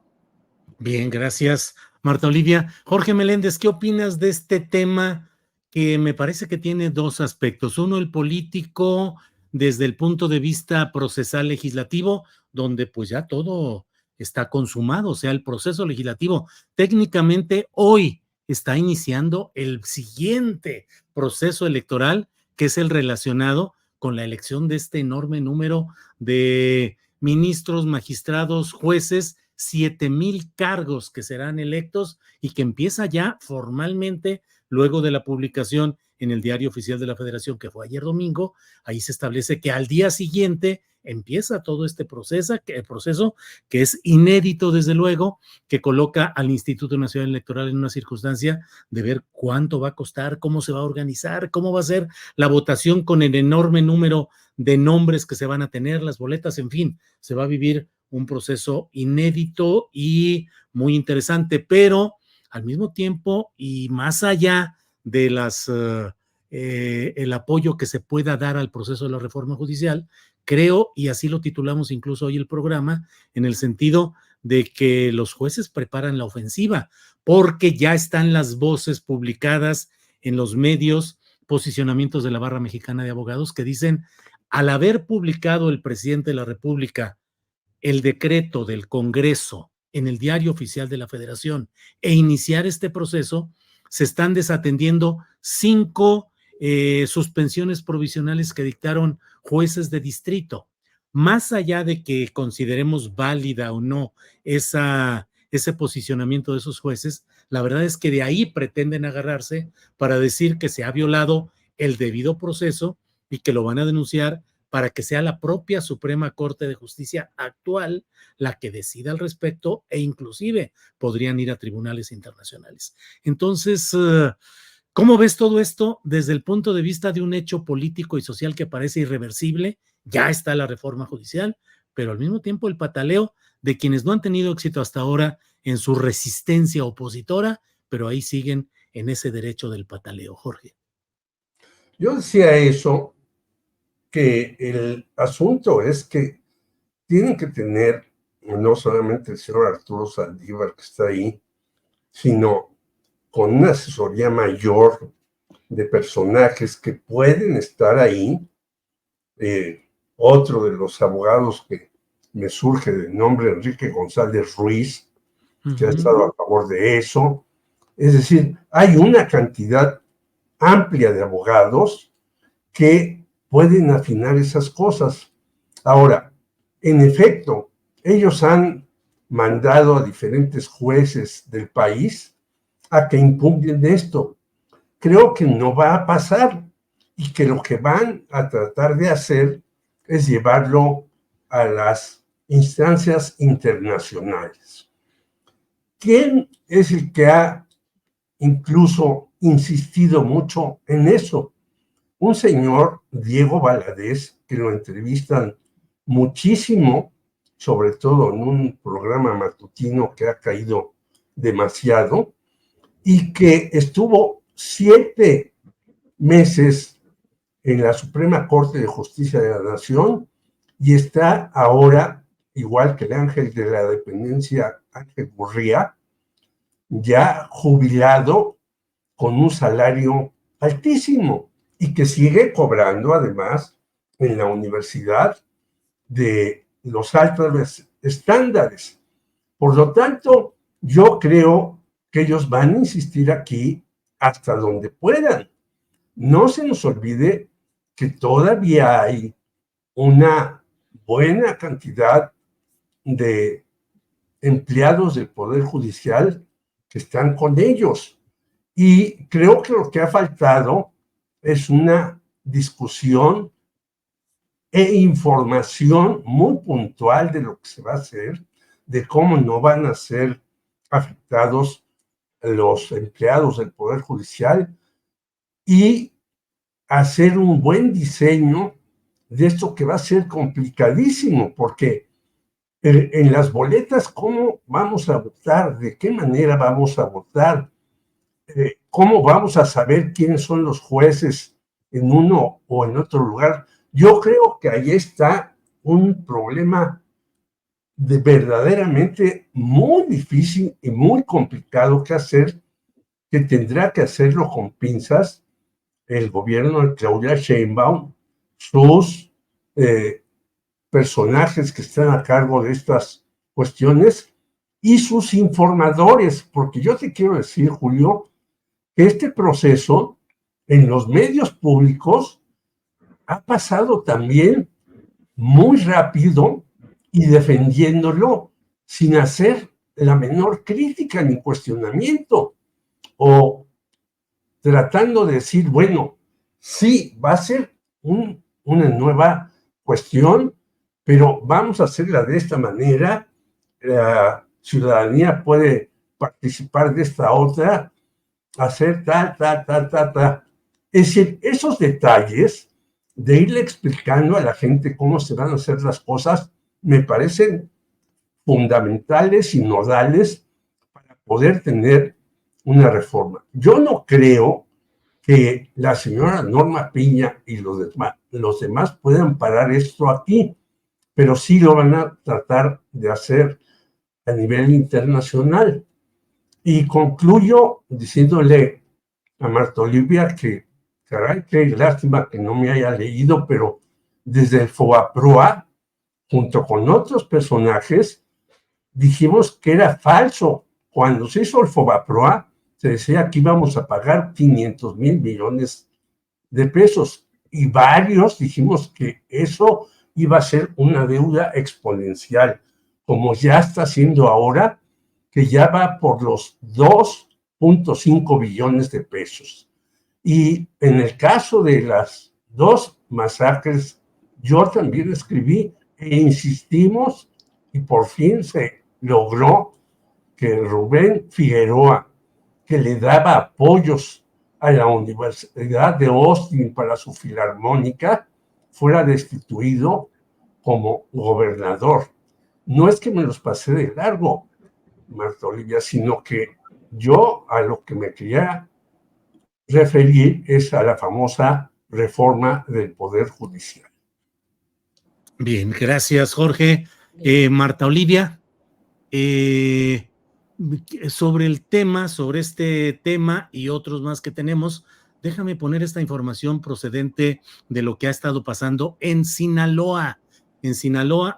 Bien, gracias, Marta Olivia. Jorge Meléndez, ¿qué opinas de este tema que me parece que tiene 2 aspectos? Uno, el político, desde el punto de vista procesal legislativo, donde pues ya todo está consumado, o sea, el proceso legislativo técnicamente hoy está iniciando el siguiente proceso electoral, que es el relacionado con la elección de este enorme número de ministros, magistrados, jueces, 7,000 cargos que serán electos y que empieza ya formalmente luego de la publicación en el Diario Oficial de la Federación, que fue ayer domingo. Ahí se establece que al día siguiente empieza todo este proceso que es inédito, desde luego, que coloca al Instituto Nacional Electoral en una circunstancia de ver cuánto va a costar, cómo se va a organizar, cómo va a ser la votación con el enorme número de nombres que se van a tener, las boletas, en fin, se va a vivir un proceso inédito y muy interesante, pero al mismo tiempo y más allá de el apoyo que se pueda dar al proceso de la reforma judicial, creo, y así lo titulamos incluso hoy el programa, en el sentido de que los jueces preparan la ofensiva, porque ya están las voces publicadas en los medios, posicionamientos de la Barra Mexicana de Abogados que dicen, al haber publicado el presidente de la República el decreto del Congreso en el Diario Oficial de la Federación e iniciar este proceso, se están desatendiendo 5 suspensiones provisionales que dictaron jueces de distrito. Más allá de que consideremos válida o no ese posicionamiento de esos jueces, la verdad es que de ahí pretenden agarrarse para decir que se ha violado el debido proceso y que lo van a denunciar para que sea la propia Suprema Corte de Justicia actual la que decida al respecto e inclusive podrían ir a tribunales internacionales. Entonces, ¿cómo ves todo esto desde el punto de vista de un hecho político y social que parece irreversible? Ya está la reforma judicial, pero al mismo tiempo el pataleo de quienes no han tenido éxito hasta ahora en su resistencia opositora, pero ahí siguen en ese derecho del pataleo. Jorge. Yo decía eso, que el asunto es que tienen que tener no solamente el señor Arturo Saldívar que está ahí, sino con una asesoría mayor de personajes que pueden estar ahí. Otro de los abogados que me surge del nombre, Enrique González Ruiz, que ha estado a favor de eso. Es decir, hay una cantidad amplia de abogados que pueden afinar esas cosas. Ahora, en efecto, ellos han mandado a diferentes jueces del país a que impugnen esto. Creo que no va a pasar y que lo que van a tratar de hacer es llevarlo a las instancias internacionales. ¿Quién es el que ha incluso insistido mucho en eso? Un señor, Diego Valadez, que lo entrevistan muchísimo, sobre todo en un programa matutino que ha caído demasiado, y que estuvo 7 meses en la Suprema Corte de Justicia de la Nación y está ahora, igual que el ángel de la dependencia, Ángel Gurría, ya jubilado con un salario altísimo y que sigue cobrando además en la universidad de los altos estándares. Por lo tanto, yo creo que ellos van a insistir aquí hasta donde puedan. No se nos olvide que todavía hay una buena cantidad de empleados del Poder Judicial que están con ellos. Y creo que lo que ha faltado es una discusión e información muy puntual de lo que se va a hacer, de cómo no van a ser afectados los empleados del Poder Judicial y hacer un buen diseño de esto que va a ser complicadísimo, porque en las boletas, ¿cómo vamos a votar? ¿De qué manera vamos a votar? ¿Cómo vamos a saber quiénes son los jueces en uno o en otro lugar? Yo creo que ahí está un problema verdaderamente muy difícil y muy complicado que hacer, que tendrá que hacerlo con pinzas el gobierno de Claudia Sheinbaum, sus personajes que están a cargo de estas cuestiones y sus informadores, porque yo te quiero decir, Julio, que este proceso en los medios públicos ha pasado también muy rápido y defendiéndolo sin hacer la menor crítica ni cuestionamiento o tratando de decir, bueno, sí, va a ser una nueva cuestión, pero vamos a hacerla de esta manera, la ciudadanía puede participar de esta otra, hacer tal. Es decir, esos detalles de irle explicando a la gente cómo se van a hacer las cosas, me parecen fundamentales y nodales para poder tener una reforma. Yo no creo que la señora Norma Piña y los demás puedan parar esto aquí, pero sí lo van a tratar de hacer a nivel internacional. Y concluyo diciéndole a Marta Olivia que, caray, qué lástima que no me haya leído, pero desde el FOBAPROA, junto con otros personajes, dijimos que era falso. Cuando se hizo el FOBAPROA, se decía que íbamos a pagar 500 mil millones de pesos y varios dijimos que eso iba a ser una deuda exponencial, como ya está siendo ahora, que ya va por los 2.5 billones de pesos. Y en el caso de las dos masacres, yo también escribí e insistimos y por fin se logró que Rubén Figueroa, que le daba apoyos a la Universidad de Austin para su filarmónica, fuera destituido como gobernador. No es que me los pasé de largo, Marta Olivia, sino que yo a lo que me quería referir es a la famosa reforma del Poder Judicial. Bien, gracias, Jorge. Marta Olivia, sobre este tema y otros más que tenemos, déjame poner esta información procedente de lo que ha estado pasando en Sinaloa,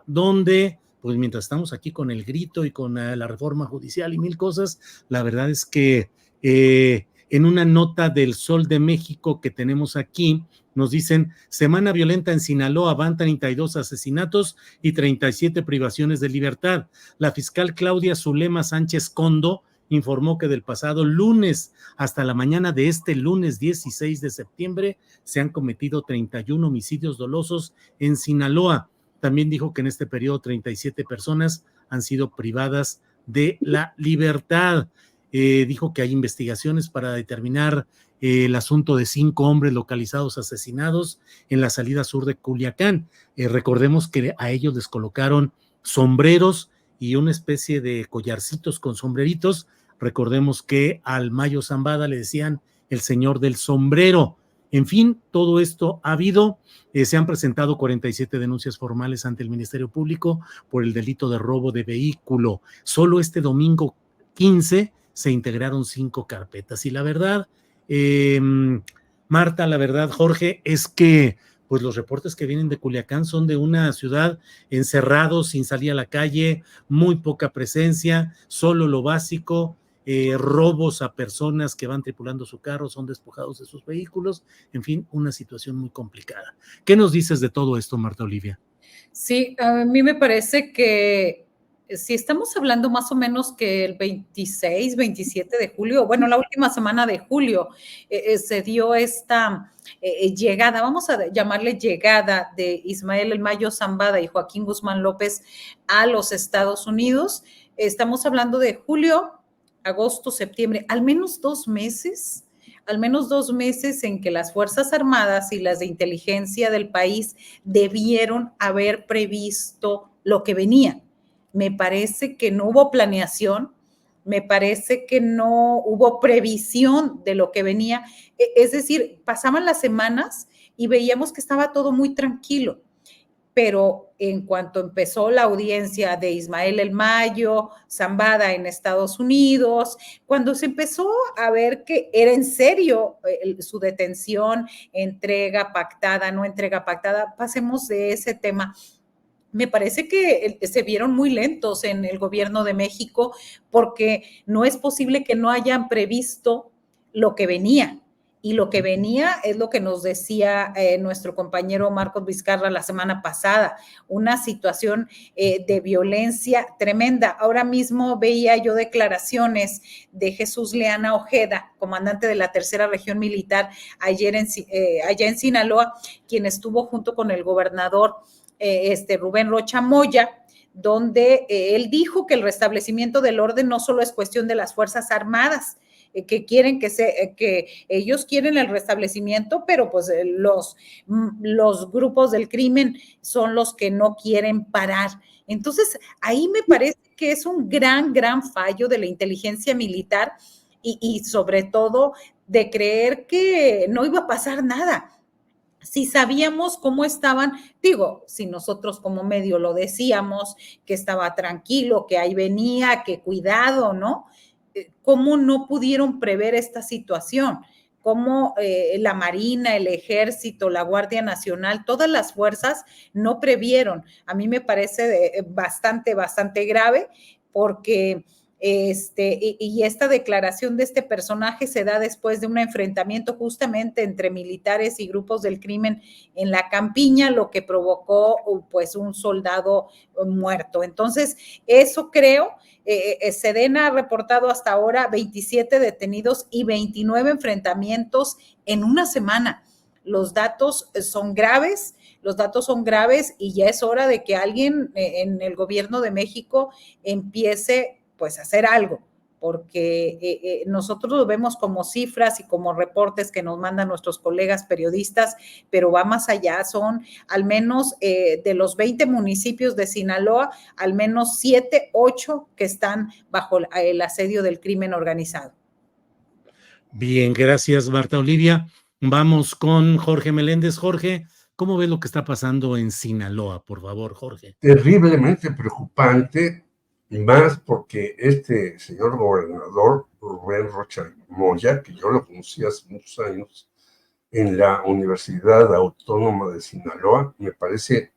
donde, pues mientras estamos aquí con el grito y con la reforma judicial y mil cosas, la verdad es que en una nota del Sol de México que tenemos aquí, nos dicen, semana violenta en Sinaloa, van 32 asesinatos y 37 privaciones de libertad. La fiscal Claudia Zulema Sánchez Condo informó que del pasado lunes hasta la mañana de este lunes 16 de septiembre se han cometido 31 homicidios dolosos en Sinaloa. También dijo que en este periodo 37 personas han sido privadas de la libertad. Dijo que hay investigaciones para determinar el asunto de 5 hombres localizados asesinados en la salida sur de Culiacán. Recordemos que a ellos les colocaron sombreros y una especie de collarcitos con sombreritos. Recordemos que al Mayo Zambada le decían el señor del sombrero. En fin, todo esto ha habido, se han presentado 47 denuncias formales ante el Ministerio Público por el delito de robo de vehículo. Solo este domingo 15 se integraron 5 carpetas. Y la verdad, Marta, la verdad, Jorge, es que pues los reportes que vienen de Culiacán son de una ciudad encerrados, sin salir a la calle, muy poca presencia, solo lo básico, robos a personas que van tripulando su carro, son despojados de sus vehículos, en fin, una situación muy complicada. ¿Qué nos dices de todo esto, Marta Olivia? Sí, a mí me parece que si estamos hablando más o menos que el 26, 27 de julio, bueno, la última semana de julio, se dio esta llegada, vamos a llamarle llegada, de Ismael El Mayo Zambada y Joaquín Guzmán López a los Estados Unidos. Estamos hablando de julio, agosto, septiembre, al menos 2 meses en que las Fuerzas Armadas y las de inteligencia del país debieron haber previsto lo que venía. Me parece que no hubo planeación, me parece que no hubo previsión de lo que venía. Es decir, pasaban las semanas y veíamos que estaba todo muy tranquilo. Pero en cuanto empezó la audiencia de Ismael El Mayo Zambada en Estados Unidos, cuando se empezó a ver que era en serio su detención, entrega pactada, no entrega pactada, pasemos de ese tema. Me parece que se vieron muy lentos en el gobierno de México, porque no es posible que no hayan previsto lo que venía. Y lo que venía es lo que nos decía nuestro compañero Marcos Vizcarra la semana pasada, una situación de violencia tremenda. Ahora mismo veía yo declaraciones de Jesús Leana Ojeda, comandante de la Tercera Región Militar, allá en Sinaloa, quien estuvo junto con el gobernador Rubén Rocha Moya, donde él dijo que el restablecimiento del orden no solo es cuestión de las Fuerzas Armadas, que quieren que ellos quieren el restablecimiento, pero pues los grupos del crimen son los que no quieren parar. Entonces, ahí me parece que es un gran fallo de la inteligencia militar y sobre todo de creer que no iba a pasar nada. Si sabíamos cómo estaban, digo, si nosotros como medio lo decíamos, que estaba tranquilo, que ahí venía, que cuidado, ¿no? ¿Cómo no pudieron prever esta situación? ¿Cómo la Marina, el Ejército, la Guardia Nacional, todas las fuerzas no previeron? A mí me parece bastante grave, porque y esta declaración de este personaje se da después de un enfrentamiento justamente entre militares y grupos del crimen en la campiña, lo que provocó pues un soldado muerto. Entonces, eso creo. Sedena ha reportado hasta ahora 27 detenidos y 29 enfrentamientos en una semana. Los datos son graves y ya es hora de que alguien en el gobierno de México empiece pues a hacer algo, porque nosotros lo vemos como cifras y como reportes que nos mandan nuestros colegas periodistas, pero va más allá. Son al menos de los 20 municipios de Sinaloa, al menos 7, 8 que están bajo el asedio del crimen organizado. Bien, gracias, Marta Olivia. Vamos con Jorge Meléndez. Jorge, ¿cómo ves lo que está pasando en Sinaloa? Por favor, Jorge. Terriblemente preocupante, más porque este señor gobernador Rubén Rocha Moya, que yo lo conocí hace muchos años en la Universidad Autónoma de Sinaloa, me parece,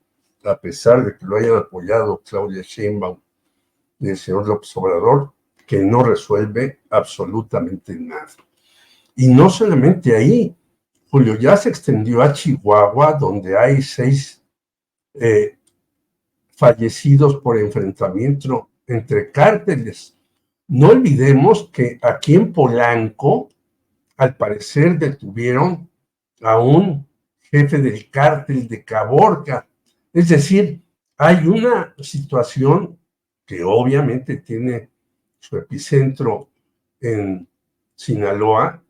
a pesar de que lo hayan apoyado Claudia Sheinbaum y el señor López Obrador, que no resuelve absolutamente nada. Y no solamente ahí, Julio, ya se extendió a Chihuahua, donde hay 6 fallecidos por enfrentamiento entre cárteles. No olvidemos que aquí en Polanco, al parecer detuvieron a un jefe del cártel de Caborca. Es decir, hay una situación que obviamente tiene su epicentro en Sinaloa,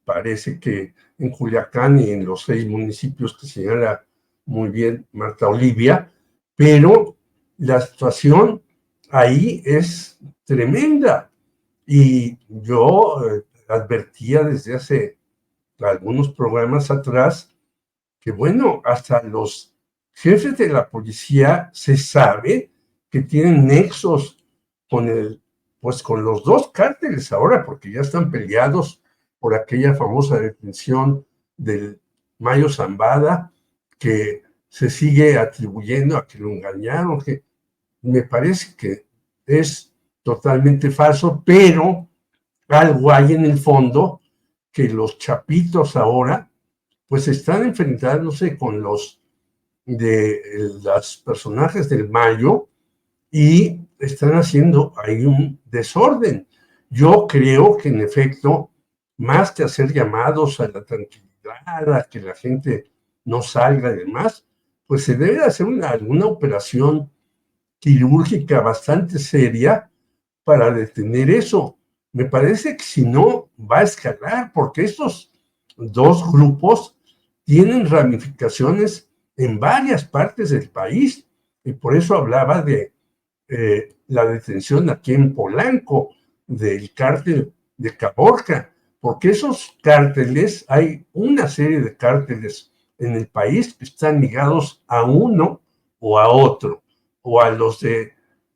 parece que en Culiacán y en los 6 municipios que señala muy bien Marta Olivia, pero la situación ahí es tremenda. Y yo advertía desde hace algunos programas atrás, que bueno, hasta los jefes de la policía se sabe que tienen nexos pues con los dos cárteles ahora, porque ya están peleados por aquella famosa detención del Mayo Zambada, que se sigue atribuyendo a que lo engañaron, que me parece que es totalmente falso, pero algo hay en el fondo que los chapitos ahora pues están enfrentándose con los personajes del Mayo y están haciendo ahí un desorden. Yo creo que en efecto, más que hacer llamados a la tranquilidad, a que la gente no salga y demás, pues se debe hacer alguna operación quirúrgica bastante seria para detener eso. Me parece que si no, va a escalar, porque estos dos grupos tienen ramificaciones en varias partes del país, y por eso hablaba de la detención aquí en Polanco del cártel de Caborca, porque esos cárteles, hay una serie de cárteles en el país que están ligados a uno o a otro, o a los de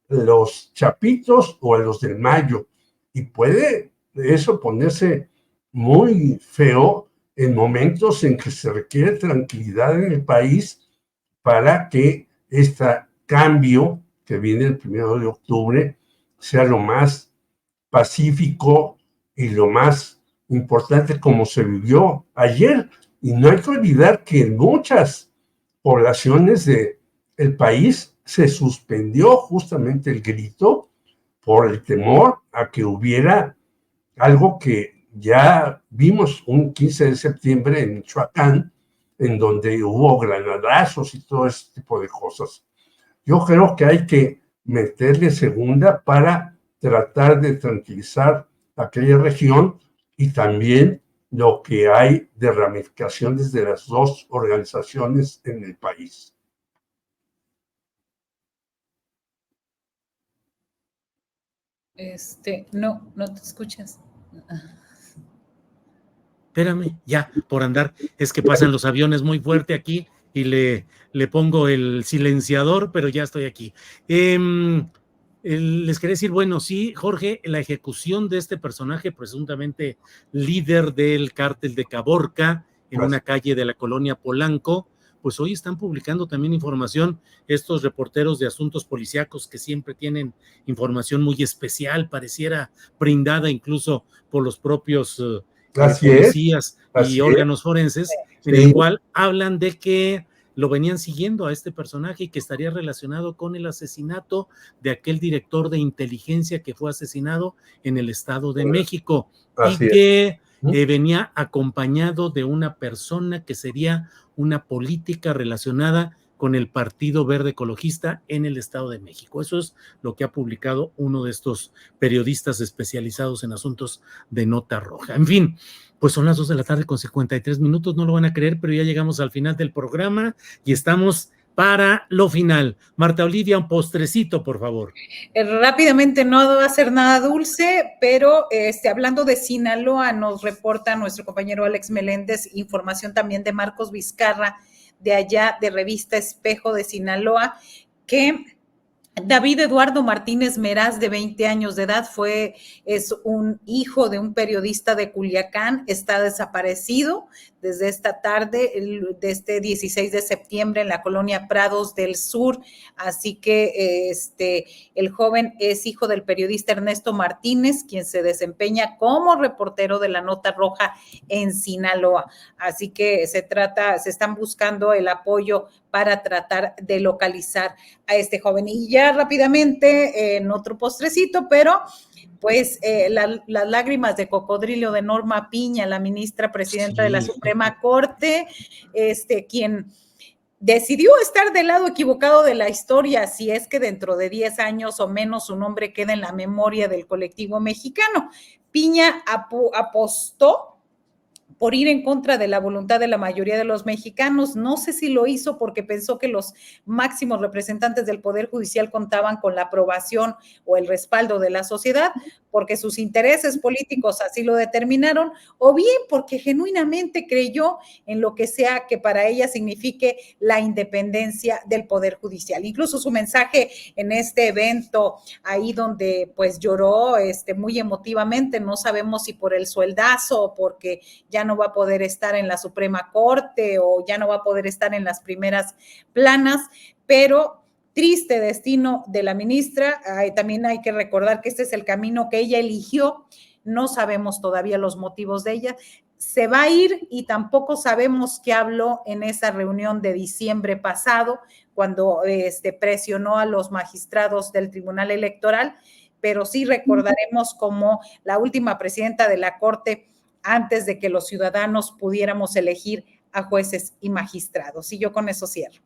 los chapitos o a los del Mayo, y puede eso ponerse muy feo en momentos en que se requiere tranquilidad en el país para que este cambio que viene el 1 de octubre sea lo más pacífico y lo más importante como se vivió ayer. Y no hay que olvidar que en muchas poblaciones del país se suspendió justamente el grito por el temor a que hubiera algo que ya vimos un 15 de septiembre en Michoacán, en donde hubo granadazos y todo ese tipo de cosas. Yo creo que hay que meterle segunda para tratar de tranquilizar aquella región y también lo que hay de ramificaciones de las dos organizaciones en el país. No te escuchas. Espérame, ya, por andar, es que pasan los aviones muy fuerte aquí y le pongo el silenciador, pero ya estoy aquí. Les quería decir, bueno, sí, Jorge, la ejecución de este personaje, presuntamente líder del cártel de Caborca, en una calle de la colonia Polanco, pues hoy están publicando también información estos reporteros de asuntos policíacos que siempre tienen información muy especial, pareciera brindada incluso por los propios policías y órganos forenses, en el cual hablan de que lo venían siguiendo a este personaje y que estaría relacionado con el asesinato de aquel director de inteligencia que fue asesinado en el Estado de México y que venía acompañado de una persona que sería una política relacionada con el Partido Verde Ecologista en el Estado de México. Eso es lo que ha publicado uno de estos periodistas especializados en asuntos de nota roja. En fin, pues son las 2 de la tarde con 53 minutos, no lo van a creer, pero ya llegamos al final del programa y estamos para lo final. Marta Olivia, un postrecito, por favor. Rápidamente, no va a ser nada dulce, pero hablando de Sinaloa, nos reporta nuestro compañero Alex Meléndez, información también de Marcos Vizcarra, de allá de Revista Espejo de Sinaloa, que David Eduardo Martínez Meraz, de 20 años de edad, es un hijo de un periodista de Culiacán, está desaparecido desde esta tarde, de este 16 de septiembre en la colonia Prados del Sur, así que el joven es hijo del periodista Ernesto Martínez, quien se desempeña como reportero de la Nota Roja en Sinaloa, así que se están buscando el apoyo para tratar de localizar a este joven. Y ya rápidamente, en otro postrecito, pero pues las lágrimas de cocodrilo de Norma Piña, la ministra presidenta de la Suprema Corte, quien decidió estar del lado equivocado de la historia, si es que dentro de 10 años o menos su nombre queda en la memoria del colectivo mexicano. Piña apostó por ir en contra de la voluntad de la mayoría de los mexicanos. No sé si lo hizo porque pensó que los máximos representantes del Poder Judicial contaban con la aprobación o el respaldo de la sociedad, porque sus intereses políticos así lo determinaron, o bien porque genuinamente creyó en lo que sea que para ella signifique la independencia del Poder Judicial. Incluso su mensaje en este evento, ahí donde pues lloró muy emotivamente, no sabemos si por el sueldazo o porque ya no va a poder estar en la Suprema Corte o ya no va a poder estar en las primeras planas, pero triste destino de la ministra. También hay que recordar que este es el camino que ella eligió, no sabemos todavía los motivos de ella. Se va a ir y tampoco sabemos qué habló en esa reunión de diciembre pasado, cuando presionó a los magistrados del Tribunal Electoral, pero sí recordaremos como la última presidenta de la Corte antes de que los ciudadanos pudiéramos elegir a jueces y magistrados. Y yo con eso cierro.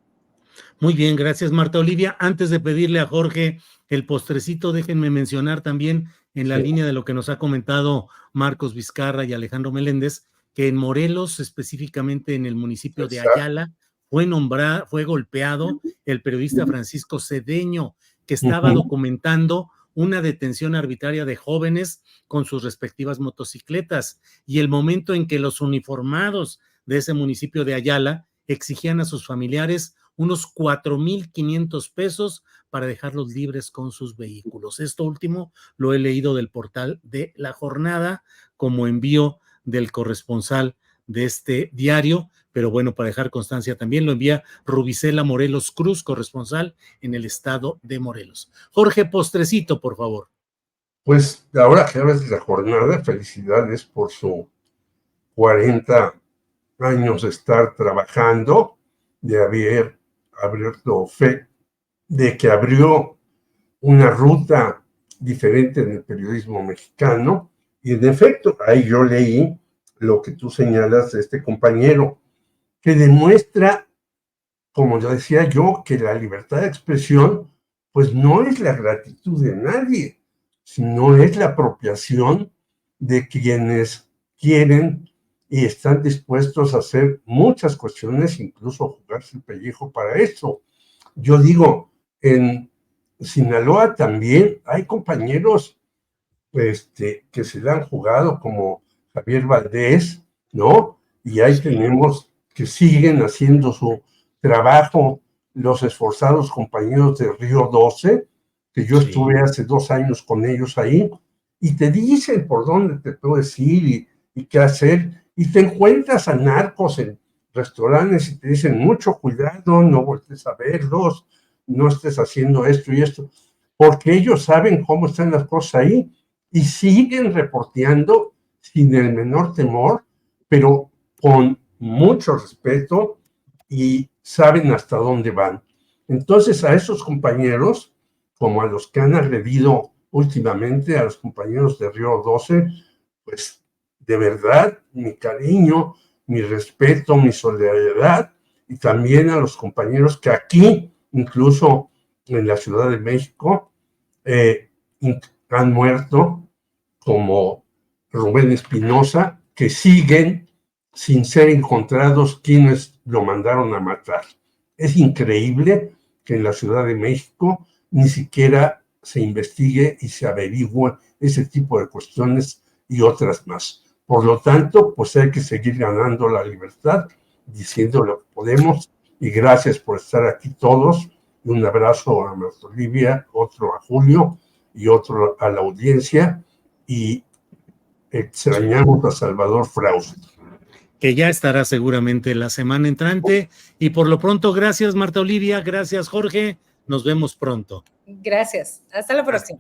Muy bien, gracias Marta Olivia. Antes de pedirle a Jorge el postrecito, déjenme mencionar también en la línea de lo que nos ha comentado Marcos Vizcarra y Alejandro Meléndez, que en Morelos, específicamente en el municipio de Ayala, fue golpeado el periodista Francisco Cedeño, que estaba documentando una detención arbitraria de jóvenes con sus respectivas motocicletas, y el momento en que los uniformados de ese municipio de Ayala exigían a sus familiares unos 4,500 pesos para dejarlos libres con sus vehículos. Esto último lo he leído del portal de La Jornada como envío del corresponsal de este diario, pero bueno, para dejar constancia también lo envía Rubicela Morelos Cruz, corresponsal en el estado de Morelos. Jorge, postrecito, por favor. Pues ahora que hablas de La Jornada, felicidades por su 40 años de estar trabajando, de haber abierto fe, de que abrió una ruta diferente en el periodismo mexicano, y en efecto, ahí yo leí lo que tú señalas de este compañero, que demuestra, como yo decía yo, que la libertad de expresión, pues no es la gratitud de nadie, sino es la apropiación de quienes quieren y están dispuestos a hacer muchas cuestiones, incluso jugarse el pellejo para eso. Yo digo, en Sinaloa también hay compañeros que se la han jugado, como Javier Valdés, ¿no? Y ahí tenemos que siguen haciendo su trabajo los esforzados compañeros de Río 12, que yo estuve hace 2 años con ellos ahí, y te dicen por dónde te puedes ir y qué hacer, y te encuentras a narcos en restaurantes y te dicen mucho cuidado, no voltees a verlos, no estés haciendo esto y esto, porque ellos saben cómo están las cosas ahí y siguen reporteando sin el menor temor, pero con mucho respeto y saben hasta dónde van. Entonces a esos compañeros, como a los que han agredido últimamente, a los compañeros de Río 12, pues de verdad mi cariño, mi respeto, mi solidaridad, y también a los compañeros que aquí, incluso en la Ciudad de México, han muerto, como Rubén Espinosa, que siguen sin ser encontrados quienes lo mandaron a matar. Es increíble que en la Ciudad de México ni siquiera se investigue y se averigüe ese tipo de cuestiones y otras más. Por lo tanto, pues hay que seguir ganando la libertad, diciendo lo que podemos, y gracias por estar aquí todos. Y un abrazo a Marta Olivia, otro a Julio y otro a la audiencia, y extrañamos a Salvador Frausto, que ya estará seguramente la semana entrante, y por lo pronto, gracias Marta Olivia, gracias Jorge, nos vemos pronto. Gracias, hasta la próxima.